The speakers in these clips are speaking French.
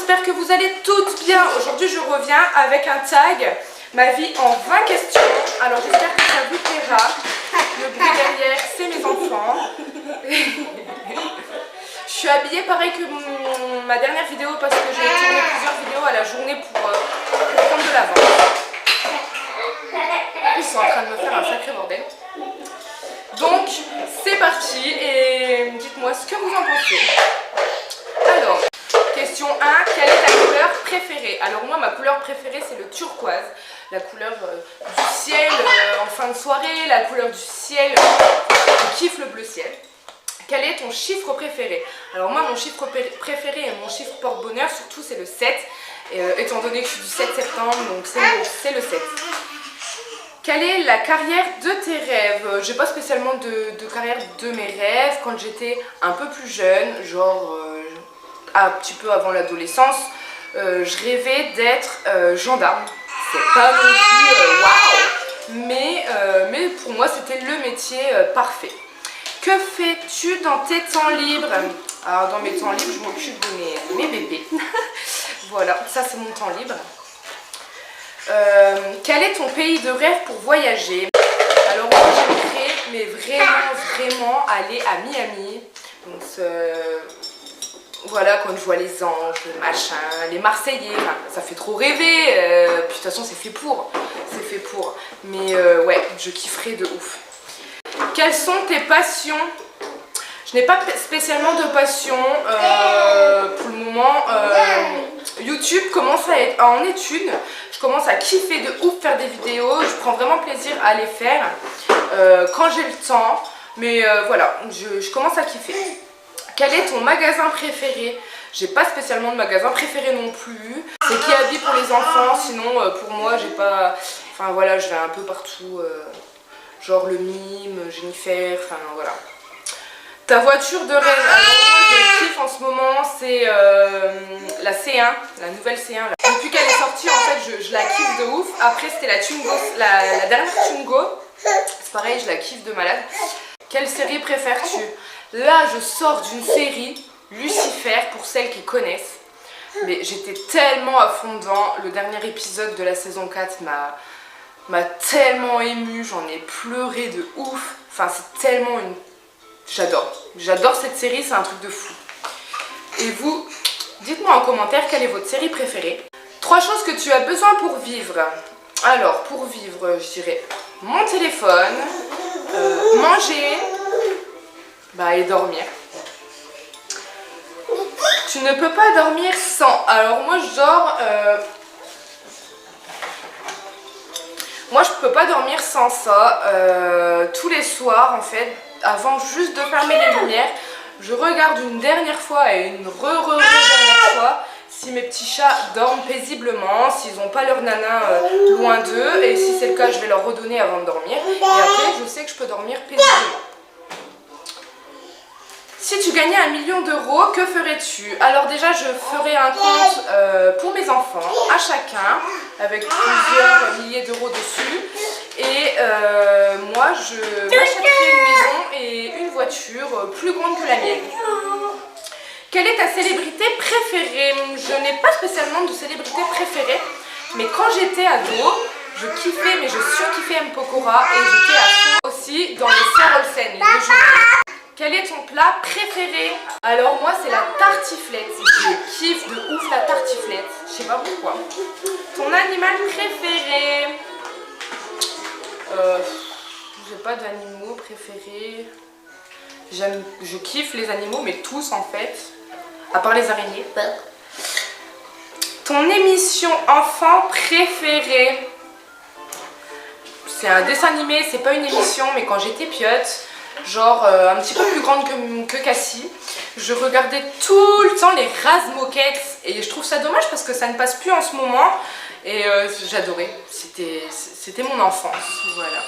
j'espère que vous allez toutes bien. Aujourd'hui je reviens avec un tag, ma vie en 20 questions. Alors j'espère que ça vous plaira. Le bruit derrière c'est mes enfants. Je suis habillée pareil que ma dernière vidéo parce que j'ai tourné plusieurs vidéos à la journée pour prendre de l'avance. Ils sont en train de me faire un sacré bordel. Donc c'est parti et dites-moi ce que vous en pensez. Alors, question 1, quelle est ta couleur préférée? Alors moi ma couleur préférée c'est le turquoise, la couleur du ciel en fin de soirée, la couleur du ciel, je kiffe le bleu ciel. Quel est ton chiffre préféré? Alors moi mon chiffre préféré et mon chiffre porte-bonheur surtout c'est le 7, étant donné que je suis du 7 septembre donc c'est le 7. Quelle est la carrière de tes rêves? J'ai pas spécialement de carrière de mes rêves. Quand j'étais un peu plus jeune, genre un petit peu avant l'adolescence, je rêvais d'être gendarme. C'est pas non plus waouh, mais pour moi c'était le métier parfait. Que fais-tu dans tes temps libres? Alors dans mes temps libres je m'occupe de mes bébés. Voilà, ça c'est mon temps libre. Quel est ton pays de rêve pour voyager? Alors moi j'aimerais mais vraiment aller à Miami. Donc voilà, quand je vois les anges, les machins, les Marseillais, enfin, ça fait trop rêver. Puis de toute façon c'est fait pour. Mais ouais, je kifferais de ouf. Quelles sont tes passions? Je n'ai pas spécialement de passion pour le moment. YouTube commence à être en étude. Je commence à kiffer de ouf faire des vidéos. Je prends vraiment plaisir à les faire quand j'ai le temps. Mais voilà, je commence à kiffer. Quel est ton magasin préféré? J'ai pas spécialement de magasin préféré non plus. C'est Kiabi pour les enfants. Sinon pour moi j'ai pas... Enfin voilà, je vais un peu partout. Genre le mime, Jennifer, enfin voilà. Ta voiture de rêve? Alors je kiffe en ce moment, c'est la C1, la nouvelle C1. Là. Depuis qu'elle est sortie, en fait, je la kiffe de ouf. Après, c'était la Twingo, la dernière Twingo. C'est pareil, je la kiffe de malade. Quelle série préfères-tu? Là, je sors d'une série, Lucifer, pour celles qui connaissent. Mais j'étais tellement à fond dedans. Le dernier épisode de la saison 4 m'a tellement émue. J'en ai pleuré de ouf. Enfin, c'est tellement une... J'adore cette série, c'est un truc de fou. Et vous, dites-moi en commentaire quelle est votre série préférée. 3 choses que tu as besoin pour vivre. Alors, pour vivre, je dirais mon téléphone, manger, et dormir. Tu ne peux pas dormir sans. Alors moi je dors... Moi je peux pas dormir sans ça. Tous les soirs en fait. Avant juste de fermer les lumières, je regarde une dernière fois et une dernière fois si mes petits chats dorment paisiblement, s'ils n'ont pas leur nanin loin d'eux, et si c'est le cas je vais leur redonner avant de dormir, et après je sais que je peux dormir paisiblement. Si tu gagnais 1 million d'euros, que ferais-tu? Alors déjà je ferais un compte pour mes enfants, à chacun, avec plusieurs milliers d'euros dessus. Et moi je m'achèterais une maison et une voiture plus grande que la mienne. Quelle est ta célébrité préférée? Je n'ai pas spécialement de célébrité préférée, mais quand j'étais ado, je kiffais, mais je surkiffais M. Pokora et j'étais à fond aussi dans les sœurs Olsen, les 2 jumeaux. Quel est ton plat préféré? Alors moi c'est la tartiflette, je kiffe de ouf la tartiflette, je sais pas pourquoi. Ton animal préféré? J'ai pas d'animaux préférés. Je kiffe les animaux, mais tous en fait, à part les araignées. Ton émission enfant préférée? C'est un dessin animé, c'est pas une émission, mais quand j'étais piotte, genre un petit peu plus grande que Cassie, je regardais tout le temps les Razmoquettes et je trouve ça dommage parce que ça ne passe plus en ce moment et j'adorais, c'était mon enfance, voilà.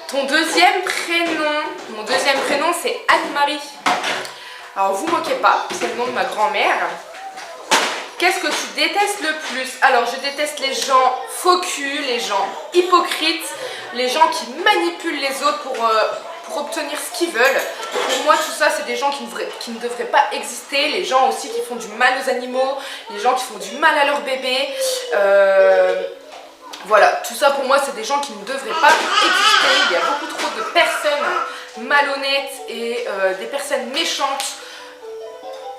Ton deuxième prénom? Mon deuxième prénom c'est Anne-Marie. Alors vous moquez pas, c'est le nom de ma grand-mère. Qu'est-ce que tu détestes le plus? Alors je déteste les gens faux culs, les gens hypocrites, les gens qui manipulent les autres pour pour obtenir ce qu'ils veulent. Pour moi, tout ça, c'est des gens qui ne devraient pas exister. Les gens aussi qui font du mal aux animaux, les gens qui font du mal à leurs bébés. Voilà, tout ça pour moi, c'est des gens qui ne devraient pas exister. Il y a beaucoup trop de personnes malhonnêtes et des personnes méchantes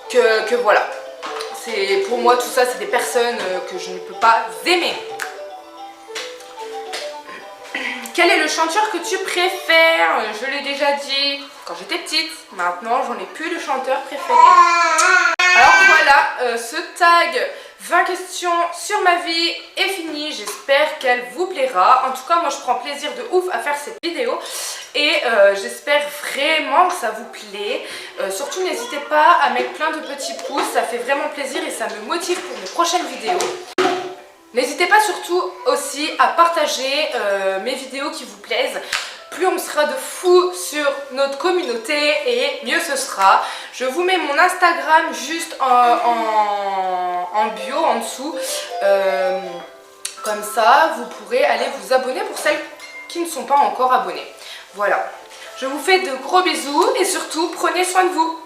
que voilà. Pour moi, tout ça, c'est des personnes que je ne peux pas aimer. Quel est le chanteur que tu préfères? Je l'ai déjà dit quand j'étais petite. Maintenant, j'en ai plus de chanteur préféré. Alors voilà, ce tag 20 questions sur ma vie est fini. J'espère qu'elle vous plaira. En tout cas, moi, je prends plaisir de ouf à faire cette vidéo. Et j'espère vraiment que ça vous plaît. Surtout, n'hésitez pas à mettre plein de petits pouces. Ça fait vraiment plaisir et ça me motive pour mes prochaines vidéos. N'hésitez pas surtout aussi à partager mes vidéos qui vous plaisent. Plus on sera de fous sur notre communauté et mieux ce sera. Je vous mets mon Instagram juste en bio en dessous. Comme ça, vous pourrez aller vous abonner pour celles qui ne sont pas encore abonnées. Voilà. Je vous fais de gros bisous et surtout, prenez soin de vous.